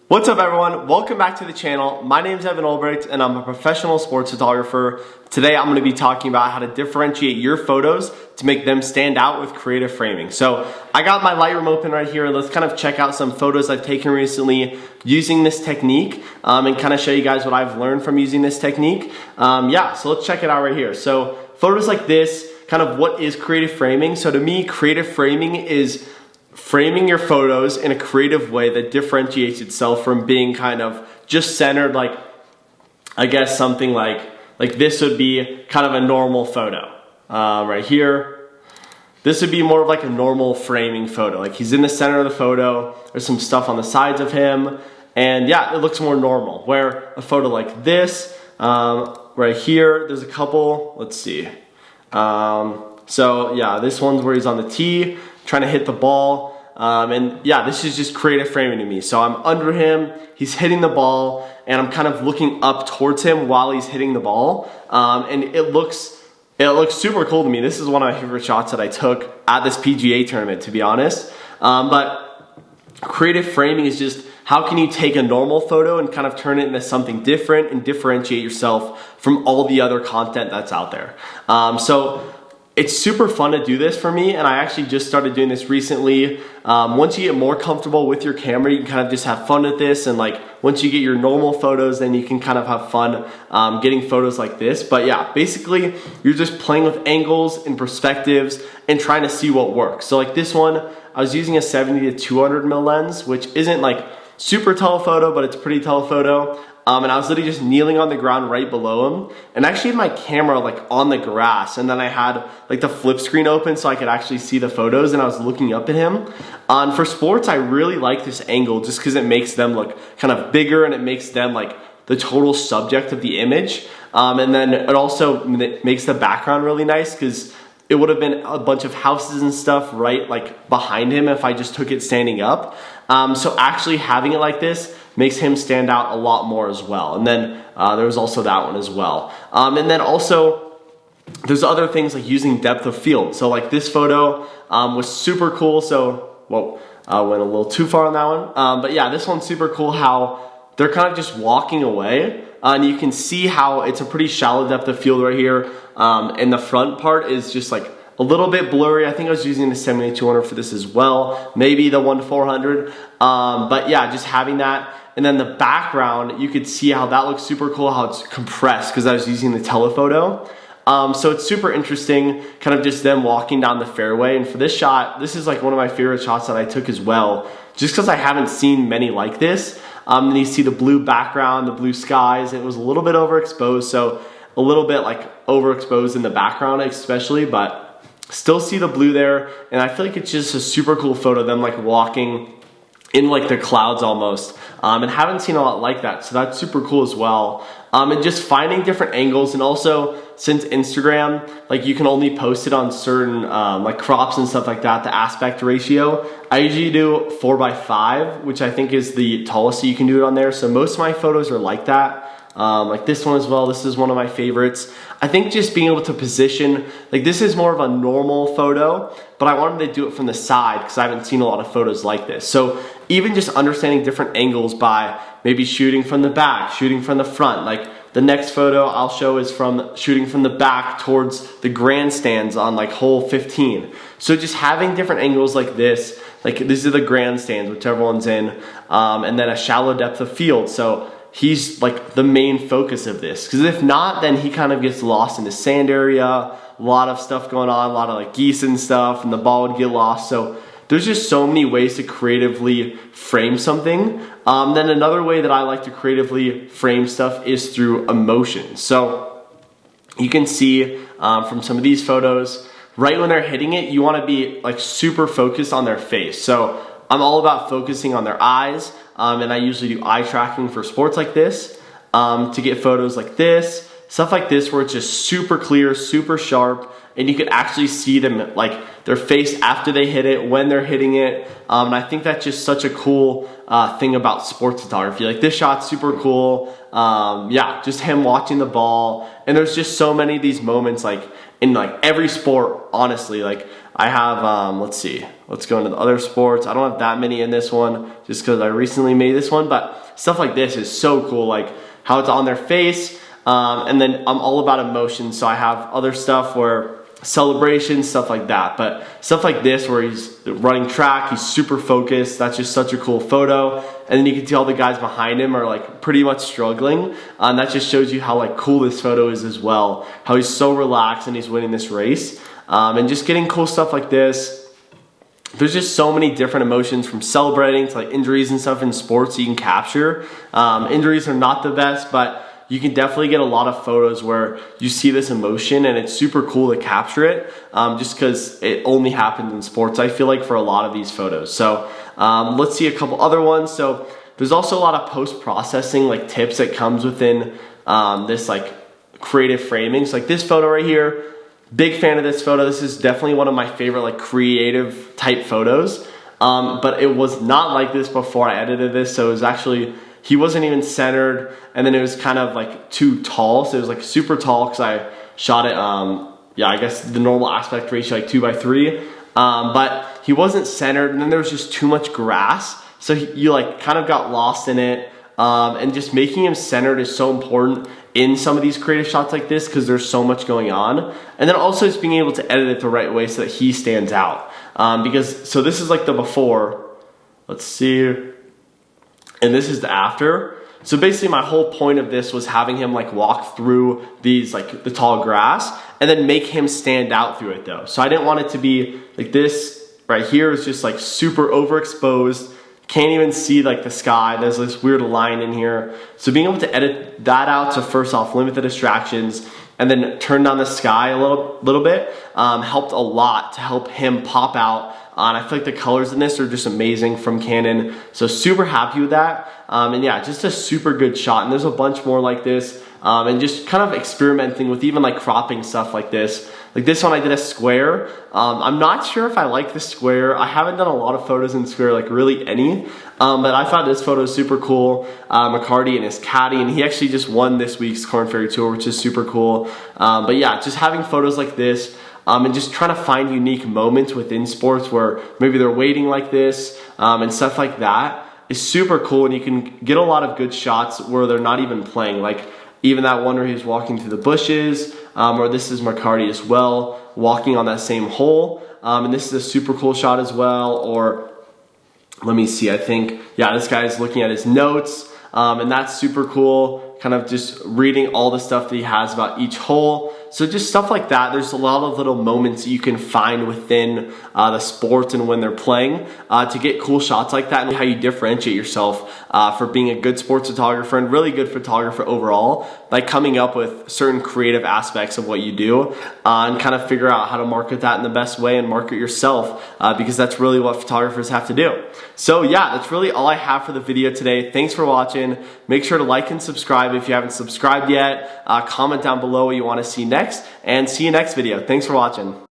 What's up everyone? Welcome back to the channel. My name is Evan Olbricht and I'm a professional sports photographer. Today I'm going to be talking about how to differentiate your photos to make them stand out with creative framing. So I got my Lightroom open right here. Let's kind of check out some photos I've taken recently using this technique and kind of show you guys what I've learned from using this technique. So let's check it out right here. So photos like this, kind of what is creative framing? So to me, creative framing is framing your photos in a creative way that differentiates itself from being kind of just centered, like I guess something like this would be kind of a normal photo right here. This would be more of like a normal framing photo, like he's in the center of the photo, there's some stuff on the sides of him, and yeah, it looks more normal. Where a photo like this right here, there's a couple, let's see, so yeah, this one's where he's on the tee trying to hit the ball. And yeah, this is just creative framing to me. So I'm under him, he's hitting the ball, and I'm kind of looking up towards him while he's hitting the ball. And it looks super cool to me. This is one of my favorite shots that I took at this PGA tournament, to be honest. But creative framing is just how can you take a normal photo and kind of turn it into something different and differentiate yourself from all the other content that's out there. So it's super fun to do this for me, and I actually just started doing this recently. Once you get more comfortable with your camera, you can kind of just have fun with this, and like once you get your normal photos, then you can kind of have fun getting photos like this. But yeah, basically you're just playing with angles and perspectives and trying to see what works. So like this one, I was using a 70 to 200 mil lens, which isn't like super telephoto, but it's pretty telephoto. And I was literally just kneeling on the ground right below him, and I actually had my camera like on the grass, and then I had like the flip screen open so I could actually see the photos, and I was looking up at him. For sports, I really like this angle just because it makes them look kind of bigger and it makes them like the total subject of the image. And then it also makes the background really nice because it would have been a bunch of houses and stuff right like behind him if I just took it standing up. So actually having it like this makes him stand out a lot more as well. And then there was also that one as well. And then also there's other things like using depth of field. So like this photo was super cool. So, whoa, I went a little too far on that one. But yeah, this one's super cool how they're kind of just walking away. And you can see how it's a pretty shallow depth of field right here. And the front part is just like a little bit blurry. I think I was using the 70-200 for this as well. Maybe the 1-400. But yeah, just having that. And then the background, you could see how that looks super cool, how it's compressed because I was using the telephoto. So it's super interesting, kind of just them walking down the fairway. And for this shot, this is like one of my favorite shots that I took as well, just because I haven't seen many like this. And you see the blue background, the blue skies. It was a little bit overexposed, so a little bit like overexposed in the background especially, but still see the blue there. And I feel like it's just a super cool photo of them like walking in like the clouds almost, and haven't seen a lot like that, so that's super cool as well. And just finding different angles, and also since Instagram, like you can only post it on certain like crops and stuff like that, the aspect ratio, I usually do 4:5, which I think is the tallest that you can do it on there. So most of my photos are like that. Like this one as well, this is one of my favorites. I think just being able to position, like this is more of a normal photo, but I wanted to do it from the side because I haven't seen a lot of photos like this. So even just understanding different angles by maybe shooting from the back, shooting from the front. Like the next photo I'll show is from shooting from the back towards the grandstands on like hole 15. So just having different angles like this, like these are the grandstands, whichever one's in, and then a shallow depth of field. So he's like the main focus of this, because if not, then he kind of gets lost in the sand area, a lot of stuff going on, a lot of like geese and stuff, and the ball would get lost. So there's just so many ways to creatively frame something. Then another way that I like to creatively frame stuff is through emotion. So you can see from some of these photos, right when they're hitting it, you want to be like super focused on their face. So I'm all about focusing on their eyes, and I usually do eye tracking for sports like this to get photos like this, stuff like this where it's just super clear, super sharp, and you can actually see them like their face after they hit it, when they're hitting it. And I think that's just such a cool thing about sports photography. Like this shot's super cool. Yeah, just him watching the ball. And there's just so many of these moments like in like every sport, honestly. Like I have, let's see, let's go into the other sports. I don't have that many in this one just because I recently made this one, but stuff like this is so cool, like how it's on their face. And then I'm all about emotion, so I have other stuff where celebrations, stuff like that. But stuff like this where he's running track, he's super focused, that's just such a cool photo. And then you can see all the guys behind him are like pretty much struggling. And that just shows you how like cool this photo is as well, how he's so relaxed and he's winning this race. And just getting cool stuff like this. There's just so many different emotions, from celebrating to like injuries and stuff in sports you can capture. Injuries are not the best, but you can definitely get a lot of photos where you see this emotion and it's super cool to capture it, just because it only happens in sports, I feel like, for a lot of these photos. So let's see a couple other ones. So there's also a lot of post-processing like tips that comes within this like creative framing. So like this photo right here, big fan of this photo. This is definitely one of my favorite like creative type photos, but it was not like this before I edited this. So it was actually, he wasn't even centered, and then it was kind of like too tall, so it was like super tall because I shot it, yeah, I guess the normal aspect ratio, like 2:3, but he wasn't centered, and then there was just too much grass, so you like kind of got lost in it, and just making him centered is so important in some of these creative shots like this because there's so much going on. And then also just being able to edit it the right way so that he stands out, because, so this is like the before, let's see, and this is the after. So basically my whole point of this was having him like walk through these like the tall grass and then make him stand out through it though. So I didn't want it to be like this right here is just like super overexposed, can't even see like the sky, there's this weird line in here. So being able to edit that out, to first off limit the distractions and then turn down the sky a little bit, helped a lot to help him pop out. And I feel like the colors in this are just amazing from Canon. So super happy with that. And yeah, just a super good shot. And there's a bunch more like this. And just kind of experimenting with even like cropping stuff like this. Like this one I did a square. I'm not sure if I like the square. I haven't done a lot of photos in square, like really any. But I thought this photo is super cool. McCarty and his caddy, and he actually just won this week's Korn Ferry Tour, which is super cool. But yeah, just having photos like this, and just trying to find unique moments within sports where maybe they're waiting like this, and stuff like that is super cool. And you can get a lot of good shots where they're not even playing. Like even that one where he's walking through the bushes, or this is McCarty as well, walking on that same hole. And this is a super cool shot as well. Or let me see, I think, yeah, this guy is looking at his notes, and that's super cool. Kind of just reading all the stuff that he has about each hole. So just stuff like that. There's a lot of little moments you can find within the sports and when they're playing to get cool shots like that, and how you differentiate yourself for being a good sports photographer and really good photographer overall by coming up with certain creative aspects of what you do, and kind of figure out how to market that in the best way and market yourself, because that's really what photographers have to do. So yeah, that's really all I have for the video today. Thanks for watching. Make sure to like and subscribe if you haven't subscribed yet. Comment down below what you want to see next, and see you next video. Thanks for watching.